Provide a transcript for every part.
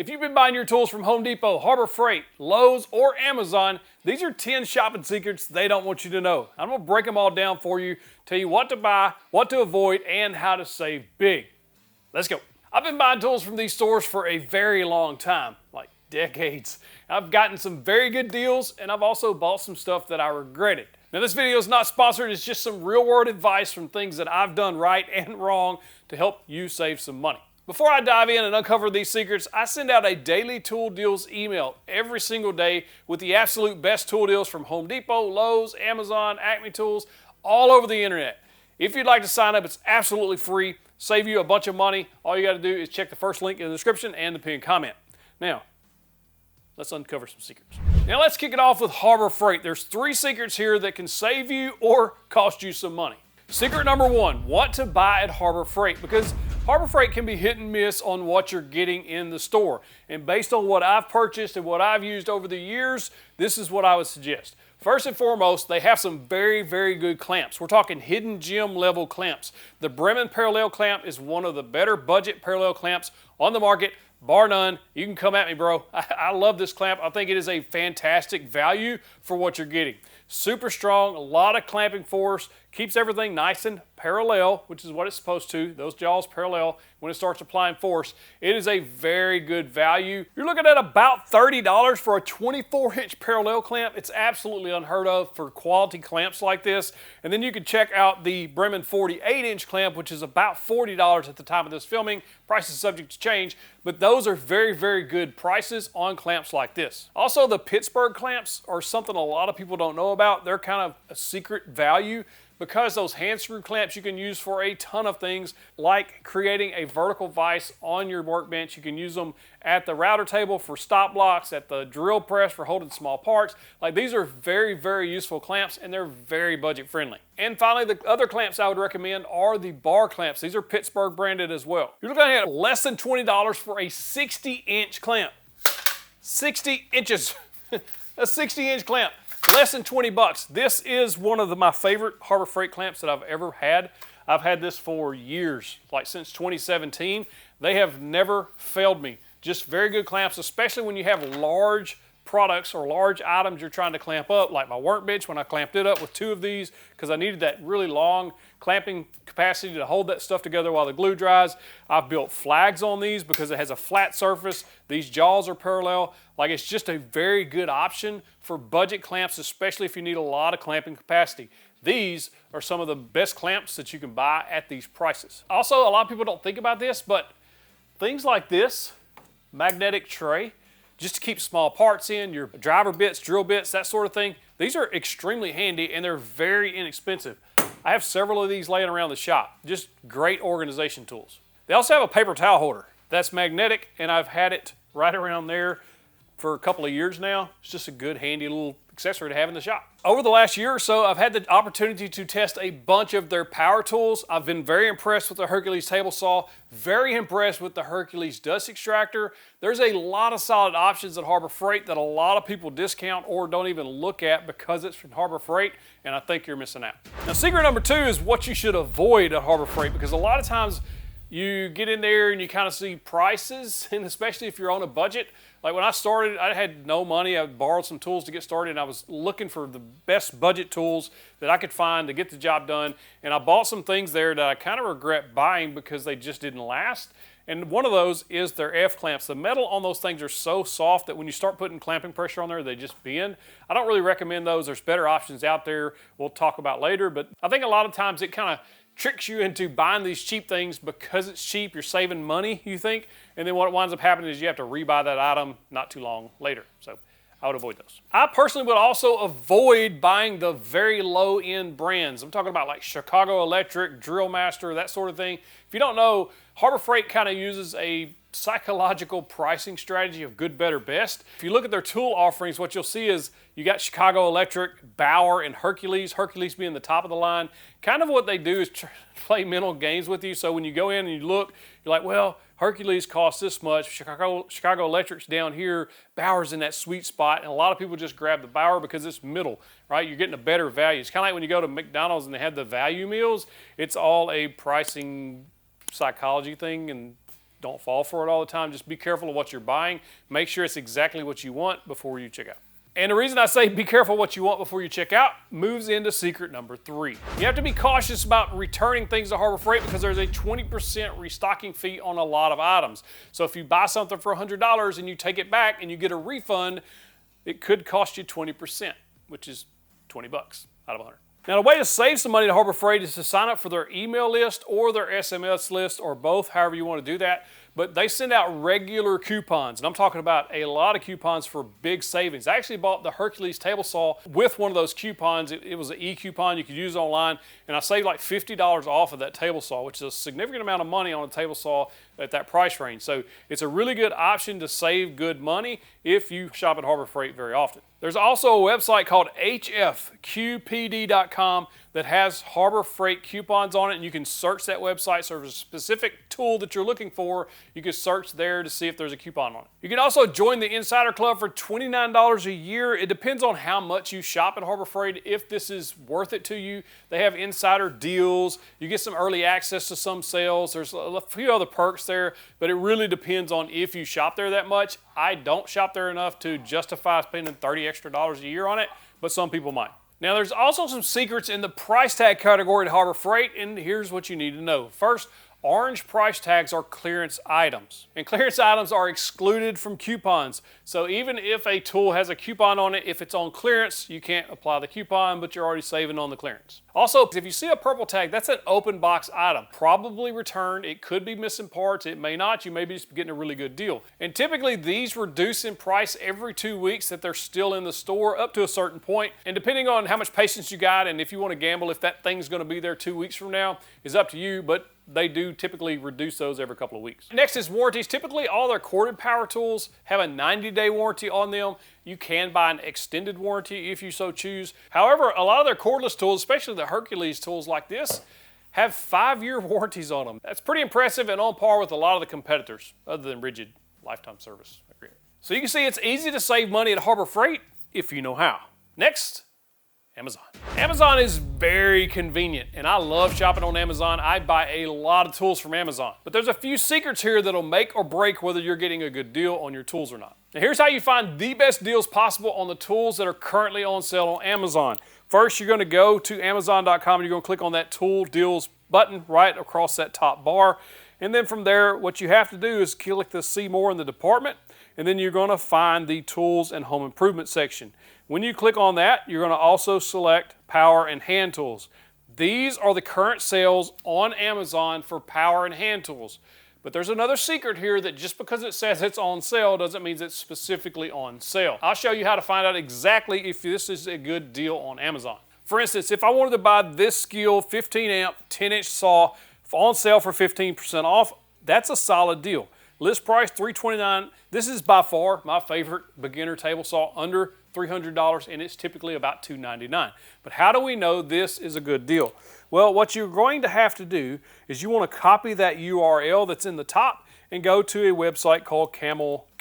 If you've been buying your tools from Home Depot, Harbor Freight, Lowe's, or Amazon, these are 10 shopping secrets they don't want you to know. I'm going to break them all down for you, tell you what to buy, what to avoid, and how to save big. Let's go. I've been buying tools from these stores for a very long time, like decades. I've gotten some very good deals, and I've also bought some stuff that I regretted. Now, this video is not sponsored. It's just some real-world advice from things that I've done right and wrong to help you save some money. Before I dive in and uncover these secrets, I send out a daily tool deals email every single day with the absolute best tool deals from Home Depot, Lowe's, Amazon, Acme Tools, all over the internet. If you'd like to sign up, it's absolutely free, save you a bunch of money. All you got to do is check the first link in the description and the pinned comment. Now, let's uncover some secrets. Now let's kick it off with Harbor Freight. There's 3 secrets here that can save you or cost you some money. Secret number 1, what to buy at Harbor Freight, because Harbor Freight can be hit and miss on what you're getting in the store. And based on what I've purchased and what I've used over the years, this is what I would suggest. First and foremost, they have some very, very good clamps. We're talking hidden gem level clamps. The Bremen parallel clamp is one of the better budget parallel clamps on the market, bar none. You can come at me, bro. I love this clamp. I think it is a fantastic value for what you're getting. Super strong, a lot of clamping force, keeps everything nice and parallel, which is what it's supposed to. Those jaws parallel when it starts applying force. It is a very good value. You're looking at about $30 for a 24-inch parallel clamp. It's absolutely unheard of for quality clamps like this. And then you can check out the Bremen 48-inch clamp, which is about $40 at the time of this filming. Price is subject to change, but those are very, very good prices on clamps like this. Also, the Pittsburgh clamps are something a lot of people don't know about. They're kind of a secret value, because those hand screw clamps you can use for a ton of things, like creating a vertical vise on your workbench. You can use them at the router table for stop blocks, at the drill press for holding small parts. Like, these are very, very useful clamps, and they're very budget friendly. And finally, the other clamps I would recommend are the bar clamps. These are Pittsburgh branded as well. You're looking at less than $20 for a 60-inch clamp. 60 inches, a 60-inch clamp. Less than 20 bucks. This is one of my favorite Harbor Freight clamps that I've ever had. I've had this for years, like since 2017. They have never failed me. Just very good clamps, especially when you have large products or large items you're trying to clamp up, like my workbench when I clamped it up with 2 of these because I needed that really long clamping capacity to hold that stuff together while the glue dries. I've built flags on these because it has a flat surface. These jaws are parallel. Like, it's just a very good option for budget clamps, especially if you need a lot of clamping capacity. These are some of the best clamps that you can buy at these prices. Also, a lot of people don't think about this, but things like this magnetic tray, just to keep small parts in, your driver bits, drill bits, that sort of thing. These are extremely handy and they're very inexpensive. I have several of these laying around the shop. Just great organization tools. They also have a paper towel holder that's magnetic, and I've had it right around there for a couple of years now. It's just a good, handy little accessory to have in the shop. Over the last year or so, I've had the opportunity to test a bunch of their power tools. I've been very impressed with the Hercules table saw, very impressed with the Hercules dust extractor. There's a lot of solid options at Harbor Freight that a lot of people discount or don't even look at because it's from Harbor Freight, and I think you're missing out. Now, secret number 2 is what you should avoid at Harbor Freight, because a lot of times you get in there and you kind of see prices, and especially if you're on a budget. Like, when I started, I had no money. I borrowed some tools to get started, and I was looking for the best budget tools that I could find to get the job done. And I bought some things there that I kind of regret buying because they just didn't last. And one of those is their F-clamps. The metal on those things are so soft that when you start putting clamping pressure on there, they just bend. I don't really recommend those. There's better options out there we'll talk about later. But I think a lot of times it kind of tricks you into buying these cheap things because it's cheap. You're saving money, you think, and then what winds up happening is you have to rebuy that item not too long later. So I would avoid those. I personally would also avoid buying the very low-end brands. I'm talking about like Chicago Electric, Drill Master, that sort of thing. If you don't know, Harbor Freight kind of uses a psychological pricing strategy of good, better, best. If you look at their tool offerings, what you'll see is you got Chicago Electric, Bauer, and Hercules. Hercules being the top of the line. Kind of what they do is play mental games with you. So when you go in and you look, you're like, well, Hercules costs this much. Chicago Electric's down here. Bauer's in that sweet spot. And a lot of people just grab the Bauer because it's middle, right? You're getting a better value. It's kind of like when you go to McDonald's and they have the value meals. It's all a pricing psychology thing, and Don't fall for it all the time. Just be careful of what you're buying. Make sure it's exactly what you want before you check out. And the reason I say be careful what you want before you check out moves into secret number 3. You have to be cautious about returning things to Harbor Freight because there's a 20% restocking fee on a lot of items. So if you buy something for $100 and you take it back and you get a refund, it could cost you 20%, which is 20 bucks out of 100. Now, the way to save some money to Harbor Freight is to sign up for their email list or their SMS list or both, however you want to do that. But they send out regular coupons, and I'm talking about a lot of coupons for big savings. I actually bought the Hercules table saw with one of those coupons. It was an e-coupon. You could use it online, and I saved like $50 off of that table saw, which is a significant amount of money on a table saw at that price range. So it's a really good option to save good money if you shop at Harbor Freight very often. There's also a website called hfqpd.com that has Harbor Freight coupons on it, and you can search that website. So if there's a specific tool that you're looking for, you can search there to see if there's a coupon on it. You can also join the Insider Club for $29 a year. It depends on how much you shop at Harbor Freight, if this is worth it to you. They have insider deals. You get some early access to some sales. There's a few other perks there, but it really depends on if you shop there that much. I don't shop there enough to justify spending $30 extra a year on it, but some people might. Now, there's also some secrets in the price tag category at Harbor Freight, and here's what you need to know. First, orange price tags are clearance items, and clearance items are excluded from coupons. So even if a tool has a coupon on it, if it's on clearance, you can't apply the coupon, but you're already saving on the clearance. Also, if you see a purple tag, that's an open box item. Probably returned. It could be missing parts. It may not. You may be just getting a really good deal. And typically, these reduce in price every 2 weeks that they're still in the store up to a certain point. And depending on how much patience you got and if you want to gamble, if that thing's going to be there 2 weeks from now, is up to you. But they do typically reduce those every couple of weeks. Next is warranties. Typically, all their corded power tools have a 90-day warranty on them. You can buy an extended warranty if you so choose. However, a lot of their cordless tools, especially the Hercules tools like this, have 5-year warranties on them. That's pretty impressive and on par with a lot of the competitors, other than rigid lifetime service agreement. So you can see it's easy to save money at Harbor Freight if you know how. Next, Amazon. Amazon is very convenient, and I love shopping on Amazon. I buy a lot of tools from Amazon. But there's a few secrets here that'll make or break whether you're getting a good deal on your tools or not. Now, here's how you find the best deals possible on the tools that are currently on sale on Amazon. First, you're going to go to Amazon.com and you're going to click on that Tool Deals button right across that top bar. And then from there, what you have to do is click the See More in the department, and then you're going to find the Tools and Home Improvement section. When you click on that, you're going to also select Power and Hand Tools. These are the current sales on Amazon for power and hand tools. But there's another secret here that just because it says it's on sale doesn't mean it's specifically on sale. I'll show you how to find out exactly if this is a good deal on Amazon. For instance, if I wanted to buy this Skill 15 amp 10-inch saw on sale for 15% off, that's a solid deal. List price $329. This is by far my favorite beginner table saw, under $300, and it's typically about $299. But how do we know this is a good deal? Well, what you're going to have to do is you want to copy that URL that's in the top and go to a website called camel.com.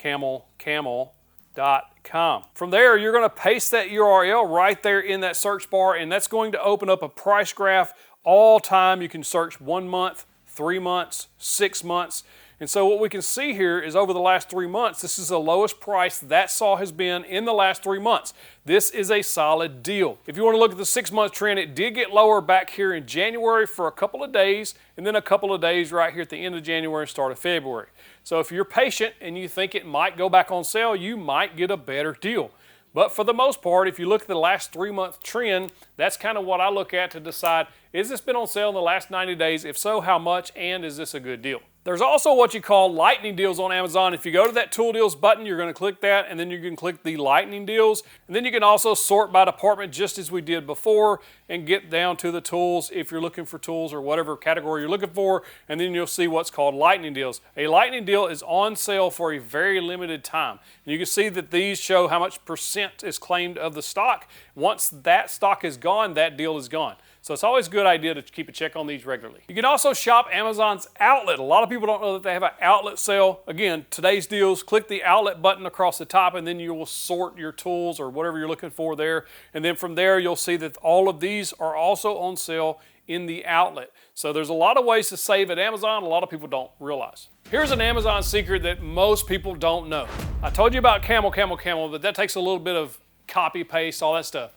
From there, you're going to paste that URL right there in that search bar, and that's going to open up a price graph all time. You can search 1 month, 3 months, 6 months. And so what we can see here is over the last 3 months, this is the lowest price that saw has been in the last 3 months. This is a solid deal. If you want to look at the 6-month trend, it did get lower back here in January for a couple of days, and then a couple of days right here at the end of January and start of February. So if you're patient and you think it might go back on sale, you might get a better deal. But for the most part, if you look at the last 3-month trend, that's kind of what I look at to decide, is this been on sale in the last 90 days? If so, how much? And is this a good deal? There's also what you call lightning deals on Amazon. If you go to that Tool Deals button, you're going to click that, and then you can click the lightning deals. And then you can also sort by department just as we did before and get down to the tools if you're looking for tools or whatever category you're looking for, and then you'll see what's called lightning deals. A lightning deal is on sale for a very limited time. And you can see that these show how much percent is claimed of the stock. Once that stock is gone, that deal is gone. So it's always a good idea to keep a check on these regularly. You can also shop Amazon's outlet. A lot of people don't know that they have an outlet sale. Again, today's deals, click the outlet button across the top, and then you will sort your tools or whatever you're looking for there. And then from there, you'll see that all of these are also on sale in the outlet. So there's a lot of ways to save at Amazon a lot of people don't realize. Here's an Amazon secret that most people don't know. I told you about camel, but that takes a little bit of copy, paste, all that stuff.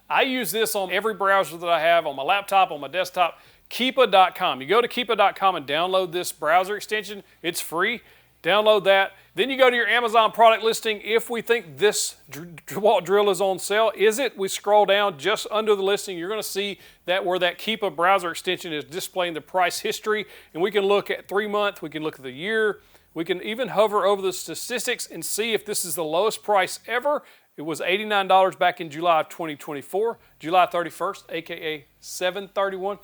I use this on every browser that I have, on my laptop, on my desktop, keepa.com. You go to keepa.com and download this browser extension. It's free. Download that. Then you go to your Amazon product listing. If we think this DeWalt drill is on sale, is it? We scroll down just under the listing. You're going to see that where that Keepa browser extension is displaying the price history. And we can look at 3 month, we can look at the year. We can even hover over the statistics and see if this is the lowest price ever. It was $89 back in July of 2024, July 31st, aka 7/31.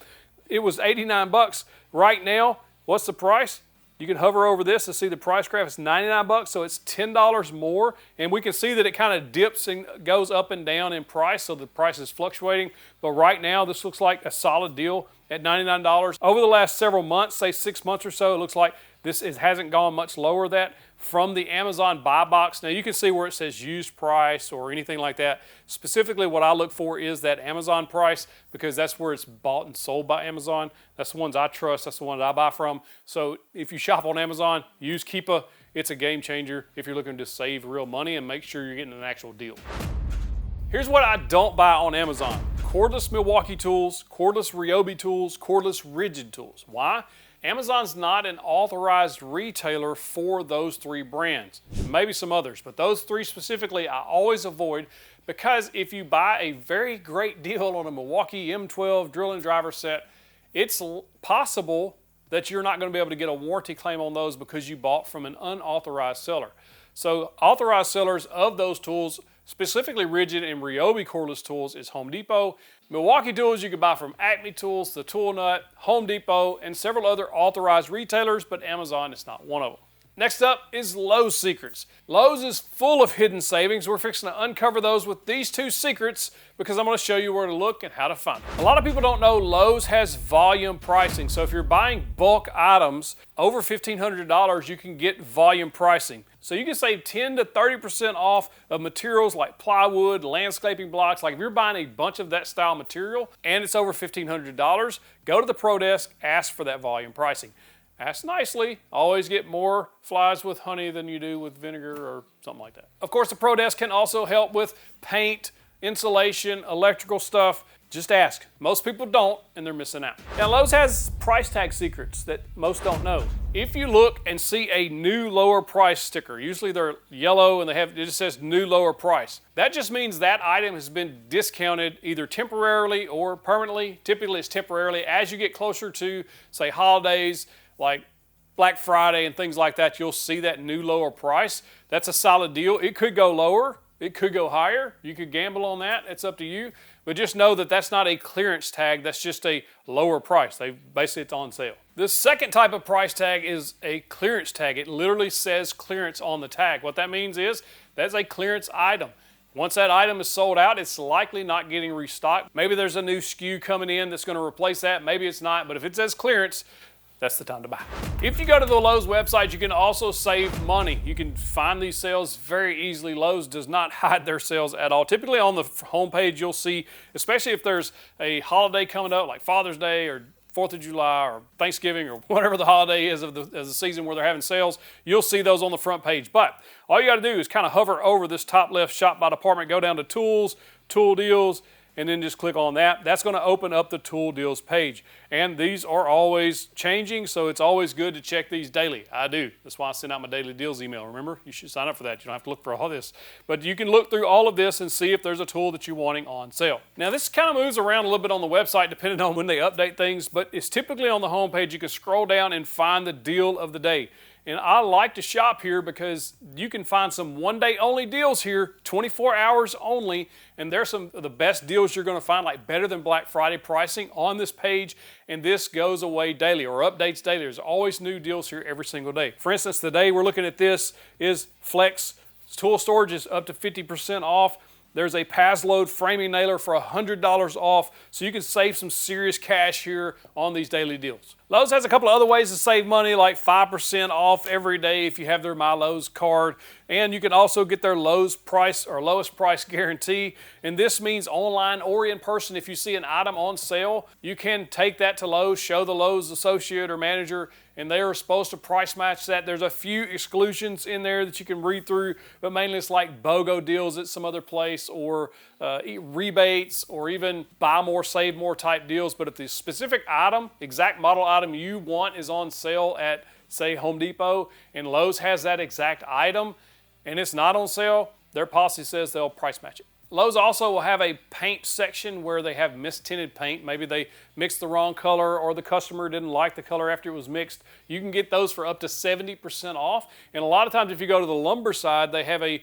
It was 89 bucks. Right now, what's the price? You can hover over this to see the price graph. It's 99 bucks, so it's $10 more. And we can see that it kind of dips and goes up and down in price, so the price is fluctuating. But right now, this looks like a solid deal at $99. Over the last several months, say 6 months or so, it looks like it hasn't gone much lower that from the Amazon buy box. Now you can see where it says used price or anything like that. Specifically what I look for is that Amazon price, because that's where it's bought and sold by Amazon. That's the ones I trust, that's the ones I buy from. So if you shop on Amazon, use Keepa. It's a game changer if you're looking to save real money and make sure you're getting an actual deal. Here's what I don't buy on Amazon: cordless Milwaukee tools, cordless Ryobi tools, cordless rigid tools. Why? Amazon's not an authorized retailer for those 3 brands. Maybe some others, but those 3 specifically I always avoid, because if you buy a very great deal on a Milwaukee M12 drill and driver set, it's possible that you're not going to be able to get a warranty claim on those because you bought from an unauthorized seller. So authorized sellers of those tools, specifically rigid and Ryobi cordless tools, is Home Depot. Milwaukee tools you can buy from Acme Tools, The Tool Nut, Home Depot, and several other authorized retailers, but Amazon is not one of them. Next up is Lowe's secrets. Lowe's is full of hidden savings. We're fixing to uncover those with these 2 secrets because I'm going to show you where to look and how to find them. A lot of people don't know Lowe's has volume pricing. So if you're buying bulk items over $1,500, you can get volume pricing. So you can save 10 to 30% off of materials like plywood, landscaping blocks. Like if you're buying a bunch of that style material and it's over $1,500, go to the Pro Desk, ask for that volume pricing. Ask nicely. Always get more flies with honey than you do with vinegar or something like that. Of course, the Pro Desk can also help with paint, insulation, electrical stuff. Just ask. Most people don't, and they're missing out. Now, Lowe's has price tag secrets that most don't know. If you look and see a new lower price sticker, usually they're yellow and it just says new lower price. That just means that item has been discounted either temporarily or permanently. Typically, it's temporarily. As you get closer to, say, holidays, like Black Friday and things like that, you'll see that new lower price. That's a solid deal. It could go lower. It could go higher. You could gamble on that. It's up to you. But just know that that's not a clearance tag. That's just a lower price. Basically, it's on sale. The second type of price tag is a clearance tag. It literally says clearance on the tag. What that means is that's a clearance item. Once that item is sold out, it's likely not getting restocked. Maybe there's a new SKU coming in that's going to replace that. Maybe it's not. But if it says clearance, that's the time to buy. If you go to the Lowe's website, you can also save money. You can find these sales very easily. Lowe's does not hide their sales at all. Typically on the homepage, you'll see, especially if there's a holiday coming up like Father's Day or 4th of July or Thanksgiving or whatever the holiday is of the season where they're having sales, you'll see those on the front page. But all you got to do is kind of hover over this top left shop by department, go down to tools, tool deals, and then just click on that. That's going to open up the tool deals page. And these are always changing, so it's always good to check these daily. I do. That's why I send out my daily deals email. Remember, you should sign up for that. You don't have to look for all this. But you can look through all of this and see if there's a tool that you're wanting on sale. Now, this kind of moves around a little bit on the website depending on when they update things, but it's typically on the home page. You can scroll down and find the deal of the day. And I like to shop here because you can find some one-day only deals here, 24 hours only, and there's some of the best deals you're going to find, like better than Black Friday pricing on this page, and this goes away daily or updates daily. There's always new deals here every single day. For instance, the day we're looking at this is Flex tool storage is up to 50% off. There's a pass load framing nailer for $100 off, so you can save some serious cash here on these daily deals. Lowe's has a couple of other ways to save money, like 5% off every day if you have their My Lowe's card. And you can also get their lowest price or lowest price guarantee. And this means online or in person. If you see an item on sale, you can take that to Lowe's, show the Lowe's associate or manager, and they are supposed to price match that. There's a few exclusions in there that you can read through, but mainly it's like BOGO deals at some other place, or rebates, or even buy more, save more type deals. But if the specific item, exact model item you want is on sale at, say, Home Depot, and Lowe's has that exact item, and it's not on sale, their policy says they'll price match it. Lowe's also will have a paint section where they have mistinted paint. Maybe they mixed the wrong color, or the customer didn't like the color after it was mixed. You can get those for up to 70% off. And a lot of times if you go to the lumber side, they have a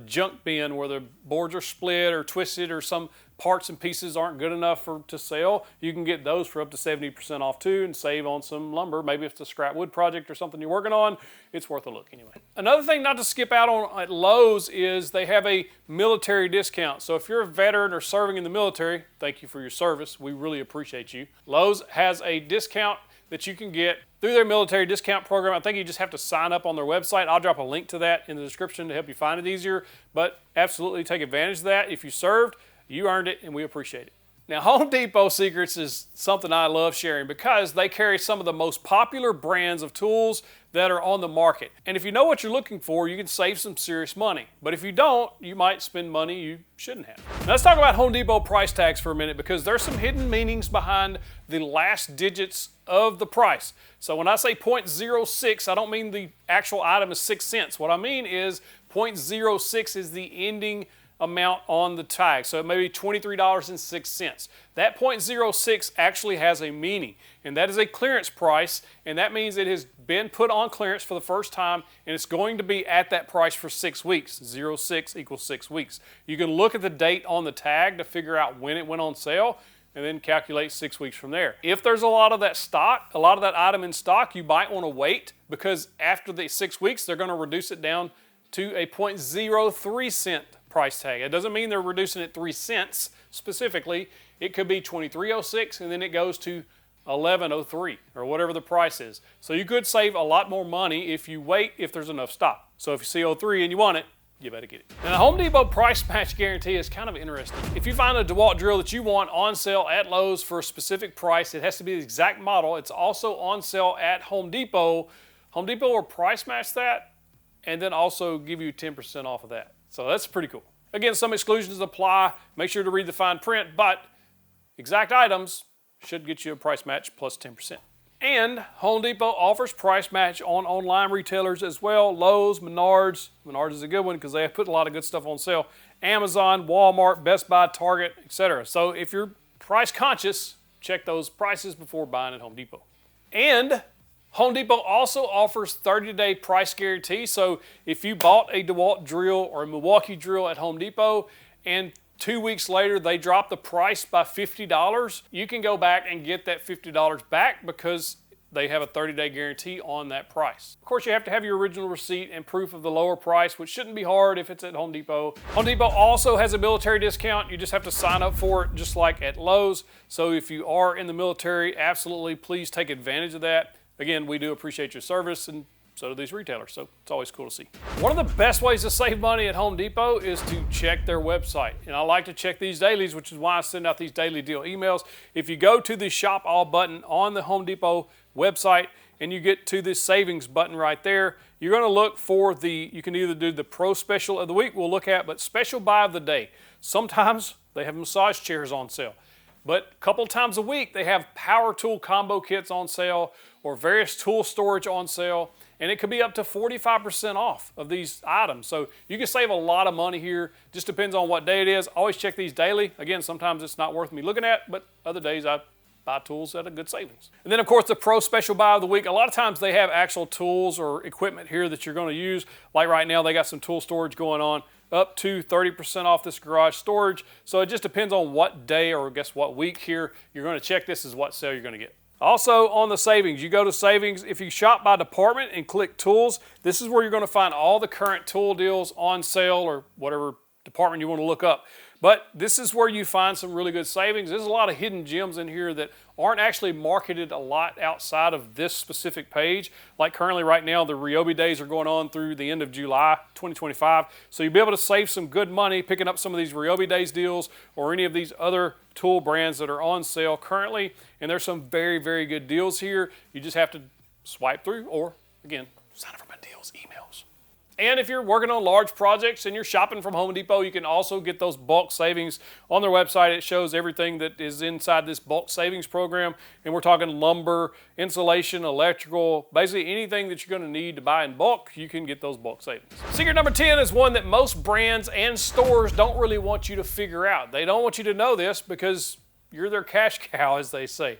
junk bin where the boards are split or twisted, or some parts and pieces aren't good enough to sell. You can get those for up to 70% off too, and save on some lumber. Maybe if it's a scrap wood project or something you're working on, it's worth a look anyway. Another thing not to skip out on at Lowe's is they have a military discount. So if you're a veteran or serving in the military, thank you for your service. We really appreciate you. Lowe's has a discount that you can get through their military discount program. I think you just have to sign up on their website. I'll drop a link to that in the description to help you find it easier, but absolutely take advantage of that. If you served, you earned it, and we appreciate it. Now, Home Depot Secrets is something I love sharing because they carry some of the most popular brands of tools that are on the market. And if you know what you're looking for, you can save some serious money. But if you don't, you might spend money you shouldn't have. Now, let's talk about Home Depot price tags for a minute, because there's some hidden meanings behind the last digits of the price. So when I say 0.06, I don't mean the actual item is 6 cents. What I mean is 0.06 is the ending amount on the tag. So it may be $23.06. That 0.06 actually has a meaning, and that is a clearance price, and that means it has been put on clearance for the first time, and it's going to be at that price for 6 weeks. 06 equals 6 weeks. You can look at the date on the tag to figure out when it went on sale, and then calculate 6 weeks from there. If there's a lot of that stock, a lot of that item in stock, you might want to wait, because after the 6 weeks, they're going to reduce it down to a 0.03 cent price tag. It doesn't mean they're reducing it 3 cents specifically. It could be 23.06 and then it goes to 11.03 or whatever the price is. So you could save a lot more money if you wait, if there's enough stock. So if you see 03 and you want it, you better get it. Now, the Home Depot price match guarantee is kind of interesting. If you find a DeWalt drill that you want on sale at Lowe's for a specific price, it has to be the exact model. It's also on sale at Home Depot. Home Depot will price match that and then also give you 10% off of that. So that's pretty cool. Again, some exclusions apply. Make sure to read the fine print, but exact items should get you a price match plus 10%. And Home Depot offers price match on online retailers as well. Lowe's, Menards. Menards is a good one because they have put a lot of good stuff on sale. Amazon, Walmart, Best Buy, Target, etc. So if you're price conscious, check those prices before buying at Home Depot. And Home Depot also offers 30-day price guarantee. So if you bought a DeWalt drill or a Milwaukee drill at Home Depot and 2 weeks later they drop the price by $50, you can go back and get that $50 back because they have a 30-day guarantee on that price. Of course, you have to have your original receipt and proof of the lower price, which shouldn't be hard if it's at Home Depot. Home Depot also has a military discount. You just have to sign up for it just like at Lowe's. So if you are in the military, absolutely please take advantage of that. Again, we do appreciate your service, and so do these retailers, so it's always cool to see. One of the best ways to save money at Home Depot is to check their website. And I like to check these dailies, which is why I send out these daily deal emails. If you go to the Shop All button on the Home Depot website and you get to this savings button right there, you're going to look for you can either do the Pro Special of the week we'll look at, but Special Buy of the Day. Sometimes they have massage chairs on sale. But a couple times a week, they have power tool combo kits on sale or various tool storage on sale, and it could be up to 45% off of these items. So you can save a lot of money here. Just depends on what day it is. Always check these daily. Again, sometimes it's not worth me looking at, but other days I buy tools at a good savings. And then of course the Pro Special Buy of the Week. A lot of times they have actual tools or equipment here that you're going to use. Like right now they got some tool storage going on, up to 30% off this garage storage. So it just depends on what day or guess what week here you're going to check this is what sale you're going to get. Also on the savings, you go to savings, if you shop by department and click tools, this is where you're going to find all the current tool deals on sale or whatever department you want to look up. But this is where you find some really good savings. There's a lot of hidden gems in here that aren't actually marketed a lot outside of this specific page. Like currently right now, the Ryobi days are going on through the end of July 2025. So you'll be able to save some good money picking up some of these Ryobi days deals or any of these other tool brands that are on sale currently. And there's some very, very good deals here. You just have to swipe through or, again, sign up for my deals emails. And if you're working on large projects and you're shopping from Home Depot, you can also get those bulk savings on their website. It shows everything that is inside this bulk savings program. And we're talking lumber, insulation, electrical, basically anything that you're going to need to buy in bulk, you can get those bulk savings. Secret number 10 is one that most brands and stores don't really want you to figure out. They don't want you to know this because you're their cash cow, as they say.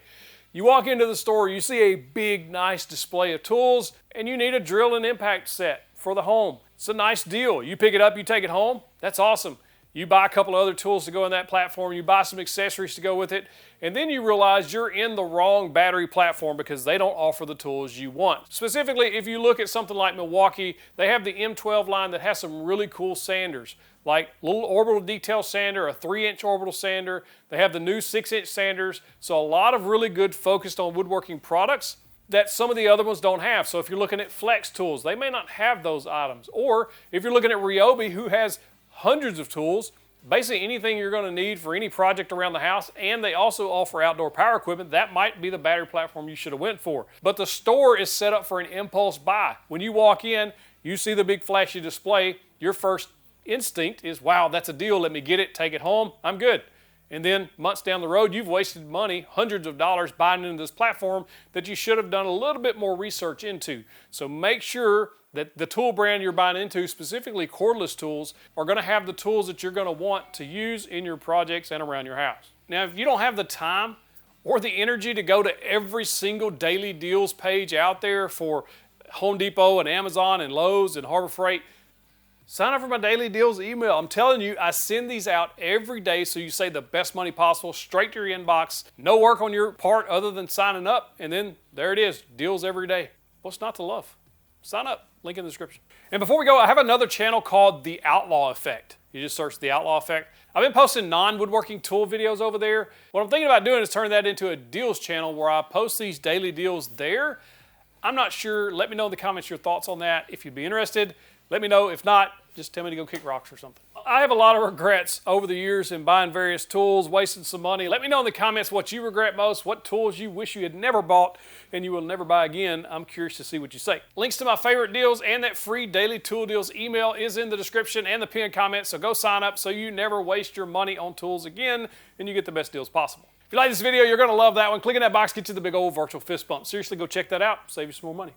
You walk into the store, you see a big, nice display of tools, and you need a drill and impact set for the home. It's a nice deal. You pick it up, you take it home, that's awesome. You buy a couple of other tools to go in that platform, you buy some accessories to go with it, and then you realize you're in the wrong battery platform because they don't offer the tools you want. Specifically, if you look at something like Milwaukee, they have the M12 line that has some really cool sanders, like little orbital detail sander, a 3-inch orbital sander. They have the new 6-inch sanders, so a lot of really good focused on woodworking products that some of the other ones don't have. So if you're looking at flex tools, they may not have those items. Or if you're looking at Ryobi, who has hundreds of tools, basically anything you're going to need for any project around the house, and they also offer outdoor power equipment, that might be the battery platform you should have went for. But the store is set up for an impulse buy. When you walk in, you see the big flashy display, your first instinct is, wow, that's a deal, let me get it, take it home, I'm good. And then months down the road, you've wasted money, hundreds of dollars buying into this platform that you should have done a little bit more research into. So make sure that the tool brand you're buying into, specifically cordless tools, are going to have the tools that you're going to want to use in your projects and around your house. Now, if you don't have the time or the energy to go to every single daily deals page out there for Home Depot and Amazon and Lowe's and Harbor Freight, sign up for my daily deals email. I'm telling you, I send these out every day so you save the best money possible straight to your inbox. No work on your part other than signing up, and then there it is, deals every day. What's not to love? Sign up, link in the description. And before we go, I have another channel called The Outlaw Effect. You just search The Outlaw Effect. I've been posting non-woodworking tool videos over there. What I'm thinking about doing is turning that into a deals channel where I post these daily deals there. I'm not sure. Let me know in the comments your thoughts on that. If you'd be interested, let me know. If not, just tell me to go kick rocks or something. I have a lot of regrets over the years in buying various tools, wasting some money. Let me know in the comments what you regret most, what tools you wish you had never bought and you will never buy again. I'm curious to see what you say. Links to my favorite deals and that free daily tool deals email is in the description and the pinned comment, so go sign up so you never waste your money on tools again and you get the best deals possible. If you like this video, you're going to love that one. Click in that box, get you the big old virtual fist bump. Seriously, go check that out. Save you some more money.